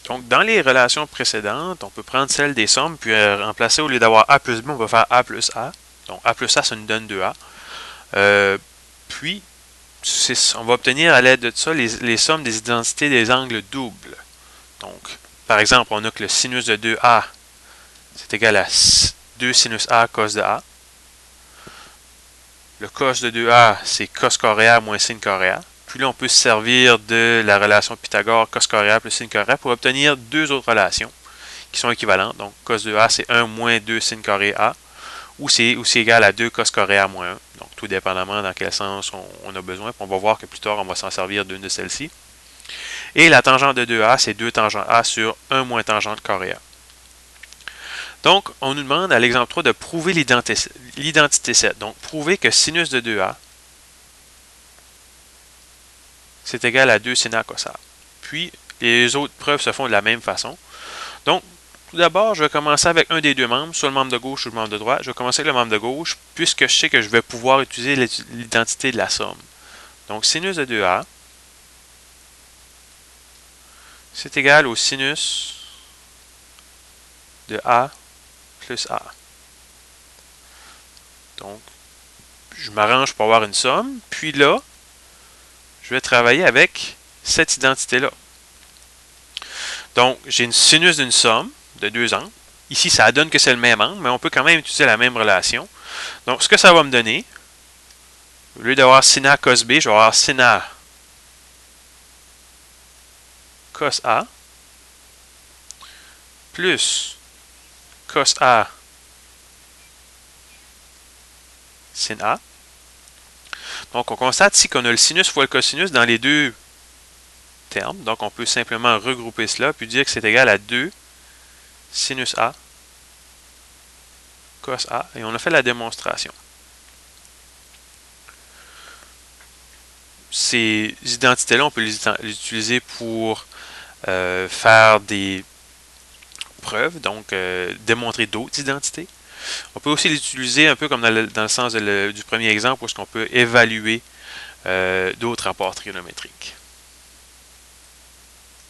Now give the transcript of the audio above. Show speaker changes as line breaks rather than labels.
Donc, dans les relations précédentes, on peut prendre celle des sommes, puis remplacer, au lieu d'avoir A plus B, on va faire A plus A. Donc, A plus A, ça nous donne 2A. Puis, on va obtenir à l'aide de ça les sommes des identités des angles doubles. Donc, par exemple, on a que le sinus de 2A, c'est égal à 2 sinus A cos de A. Le cos de 2A, c'est cos coréa moins sin coréa. Puis là, on peut se servir de la relation Pythagore cos coréa plus sin coréa pour obtenir deux autres relations qui sont équivalentes. Donc, cos de A, c'est 1 moins 2 sin coréa, ou c'est aussi égal à 2 cos coréa moins 1. Donc, tout dépendamment dans quel sens on a besoin. Puis on va voir que plus tard, on va s'en servir d'une de celles-ci. Et la tangente de 2A, c'est 2 tangente A sur 1 moins tangente coréa. Donc, on nous demande à l'exemple 3 de prouver l'identité 7. Donc, prouver que sinus de 2A, c'est égal à 2 sin A cos A. Puis, les autres preuves se font de la même façon. Donc, tout d'abord, je vais commencer avec un des deux membres, soit le membre de gauche ou le membre de droite. Je vais commencer avec le membre de gauche, puisque je sais que je vais pouvoir utiliser l'identité de la somme. Donc, sinus de 2A, c'est égal au sinus de A plus A. Donc, je m'arrange pour avoir une somme. Puis là, je vais travailler avec cette identité-là. Donc, j'ai une sinus d'une somme de deux angles. Ici, ça donne que c'est le même angle, mais on peut quand même utiliser la même relation. Donc, ce que ça va me donner, au lieu d'avoir sin A cos B, je vais avoir sin A cos A plus cos A sin A. Donc, on constate ici qu'on a le sinus fois le cosinus dans les deux termes. Donc, on peut simplement regrouper cela puis dire que c'est égal à 2 sinus A cos A. Et on a fait la démonstration. Ces identités-là, on peut les utiliser pour faire des preuves, donc démontrer d'autres identités. On peut aussi l'utiliser un peu comme dans le sens du premier exemple, où est-ce qu'on peut évaluer d'autres rapports trigonométriques.